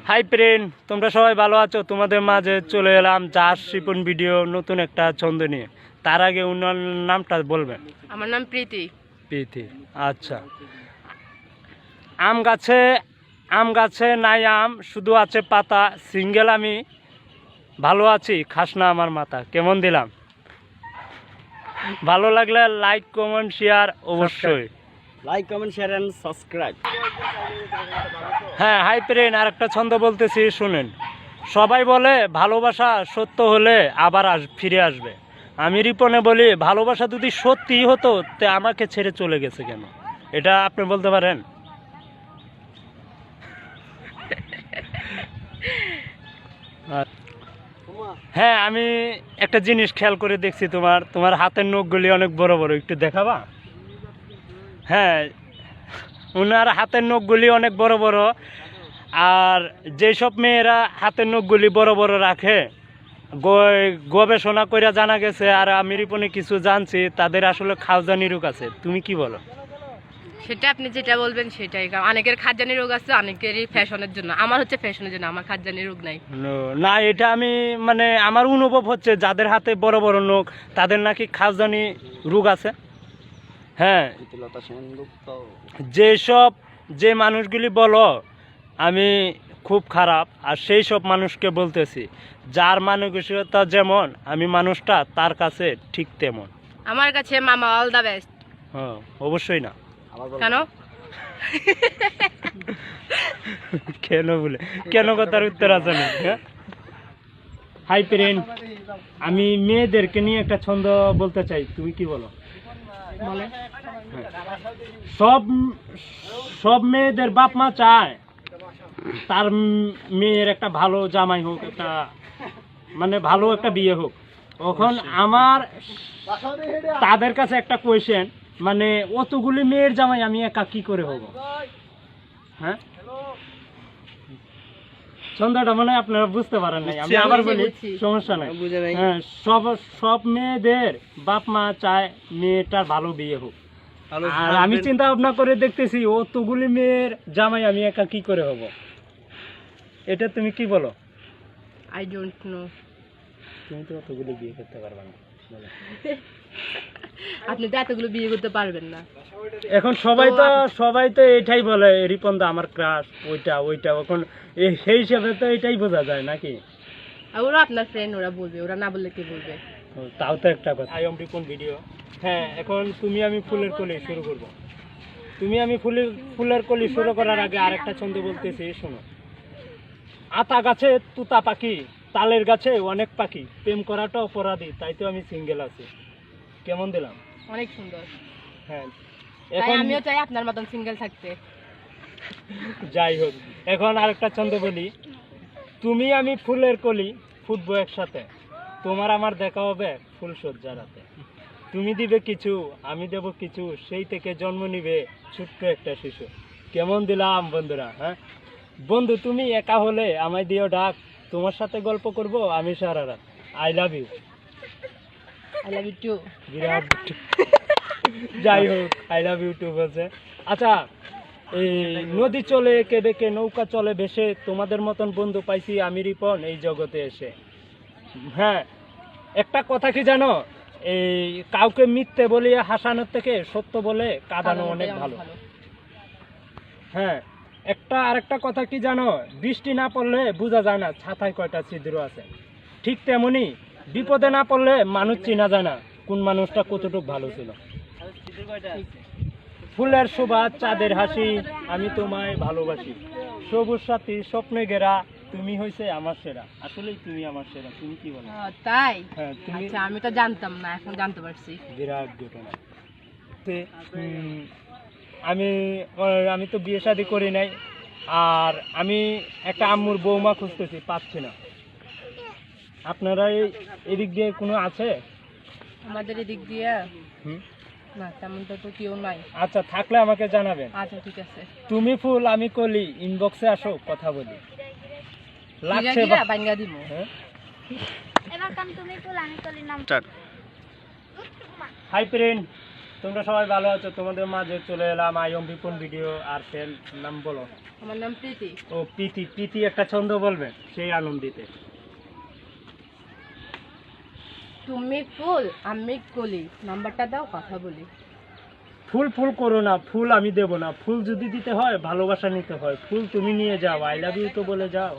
Hi friend, তোমরা সবাই ভালো আছো? তোমাদের মাঝে চলে এলাম চাষ শিপন ভিডিও নতুন একটা ছন্দ নিয়ে। তার আগে ওনার নামটা বলবেন। আমার নাম প্রীতি। প্রীতি, আচ্ছা। আম গাছে নাই আম, শুধু আছে পাতা। সিঙ্গেল আমি ভালো আছি, খাস না আমার মাথা। কেমন দিলাম? ভালো লাগলে লাইক কমেন্ট শেয়ার অবশ্যই। Like comment share and subscribe. হ্যাঁ, হাই ফ্রেন্ড, আর একটা ছন্দ বলতেছি, শুনেন। সবাই বলে ভালোবাসা সত্য হলে আবার ফিরে আসবে। আমি রিপনে বলি, ভালোবাসা যদি সত্যি হতো তে আমাকে ছেড়ে চলে গেছে কেন? এটা আপনি বলতে পারেন? হ্যাঁ, আমি একটা জিনিস খেয়াল করে দেখছি, তোমার হাতের নখগুলি অনেক বড় বড়, একটু দেখাবা? হ্যাঁ, ওনার হাতের নখগুলি অনেক বড় বড়। আর যেসব মেয়েরা হাতের নখগুলি বড় বড় রাখে, গবেষণা করে জানা গেছে, আর আমি রিপনে কিছু জানছি, তাদের আসলে খাওজানি রোগ আছে। তুমি কি বলো? সেটা আপনি যেটা বলবেন সেটাই। অনেকের খাদ্যানি রোগ আছে, অনেকেরই ফ্যাশনের জন্য। আমার হচ্ছে ফ্যাশনের জন্য, আমার খাদ্যানি রোগ নাই। না, এটা আমি মানে আমার অনুভব হচ্ছে, যাদের হাতে বড় বড় নখ তাদের নাকি খাওজানি রোগ আছে। হ্যাঁ, যে মানুষগুলি বলো আমি খুব খারাপ, আর সেই সব মানুষকে বলতেছি, যার মানসিকতা যেমন আমি মানুষটা তার কাছে ঠিক তেমন। আমার কাছে মামা অল দা বেস্ট। হ্যাঁ, অবশ্যই না। কেন কেন বলে কেন কথার উত্তর আছে না। হাই ফ্রেন্ড, আমি মেয়েদেরকে নিয়ে একটা ছন্দ বলতে চাই, তুমি কি বলো? সব মেয়েদের বাপ মা চায় তার মেয়ের একটা ভালো জামাই হোক, একটা মানে ভালো একটা বিয়ে হোক। এখন আমার তাদের কাছে একটা কোয়েশ্চেন, মানে অতগুলি মেয়ের জামাই আমি একা কি করে হব? হ্যাঁ, ছন্দটা মনে হয় আপনারা বুঝতে পারেন নাই, আমি আবার বলি, সমস্যা নাই। হ্যাঁ, সব মেয়েদের বাপ মা চায় মেয়েটার ভালো বিয়ে হোক। আর আমি চিন্তা ভাবনা করে দেখতেছি, অতগুলি মেয়ের জামাই আমি একা কি করে হব? এটা তুমি কি বলো? I don't know. তুমি তো অতগুলো বিয়ে করতে পারবে না। আপনি তো এতগুলো বিয়ে করতে পারবেন না। এখন সবাই তো এটাই বলে, রিপন দা আমার ক্রাশ, ওইটা। এখন সেই হিসাবে তো এটাই বোঝা যায় নাকি? ওরা আপনার ফ্রেন্ড, ওরা বলবে, ওরা না বললে কি বলবে? তাও তো একটা কথা। I am Ripon video. হ্যাঁ, এখন তুমি আমি ফুলের কলি শুরু করব। তুমি আমি ফুলের কলি শুরু করার আগে আরেকটা ছন্দ বলতেছি, শোনো। আতা গাছে তুতা পাখি, তালের গাছে অনেক পাখি, প্রেম করাটা অপরাধী, তাই তো আমি সিঙ্গেল আছি। কেমন দিলাম? অনেক সুন্দর। হ্যাঁ, এখন আমিও চাই আপনার মতন সিঙ্গেল থাকতে। যাই হোক, এখন আরেকটা ছন্দ বলি। তুমি আমি ফুলের কলি, ফুটবো একসাথে, তোমার আমার দেখা হবে ফুল সজ্জা রাতে। তুমি দিবে কিছু, আমি দেব কিছু, সেই থেকে জন্ম নিবে ছোট্ট একটা শিশু। কেমন দিলাম বন্ধুরা? হ্যাঁ বন্ধু, তুমি একা হলে আমায় দিও ডাক, তোমার সাথে গল্প করব আমি সারা রাত। I love you. I love you too. বিরাট। যাই হোক, আই লাভ ইউ টু বলছে। আচ্ছা, এই নদী চলে এঁকে বেঁকে, নৌকা চলে ভেসে, তোমাদের মতন বন্ধু পাইছি আমি রিপন এই জগতে এসে। হ্যাঁ, একটা কথা কি জানো, এই কাউকে মিথ্যে বলিয়ে হাসানোর থেকে সত্য বলে কাঁদানো অনেক ভালো। হ্যাঁ, আরেকটা কথা কি জানো, বৃষ্টি না পড়লে বোঝা যায় না ছাতায় কয়টা ছিদ্র আছে। ঠিক তেমনি বিপদে না পড়লে মানুষ চেনা যায় না কোন মানুষটা কতটুকু ভালো ছিল। ফুলের শোভা, চাঁদের হাসি, আমি তোমায় ভালোবাসি, সবুজ সাথী স্বপ্নে ঘেরা, তুমি হইছে আমার সেরা। আসলেই তুমি আমার সেরা। তুমি কি বলো? তাই? হ্যাঁ, তুমি। আচ্ছা, আমি তো জানতাম না, এখন জানতে পারছি। বিরাট ঘটনা। আমি তো বিয়ে শাদী করি নাই, আর আমি একটা আম্মুর বৌমা খুঁজতেছি, পাচ্ছি না। আপনারা এদিক দিয়ে কোনো আছে? আমাদের এদিক দিয়ে না, তেমন তো কেউ নাই। আচ্ছা, থাকলে আমাকে জানাবেন। আচ্ছা, ঠিক আছে। তুমি ফুল আমি কলি, ইনবক্সে আসো কথা বলি। লাগছে বাঙ্গা দিমু। হ্যাঁ, এবার কাম তুমি ফুল আমি কলি নাম। হাই ফ্রেন্ড, তোমরা সবাই ভালো আছো, তোমাদের মাঝে চলে এলাম আইএম বিপন ভিডিও। আর ফ্যান নাম বলো। আমার নাম প্রীতি। ও প্রীতি, প্রীতি একটা ছন্দ বলবে সেই আনন্দিতে। তুমি ফুল আমি কলি, নাম্বারটা দাও কথা বলি। ফুল ফুল করো না, ফুল আমি দেব না। ফুল যদি দিতে হয় ভালোবাসা নিতে হয়। ফুল তুমি নিয়ে যাও, আই লাভ ইউ তো বলে যাও।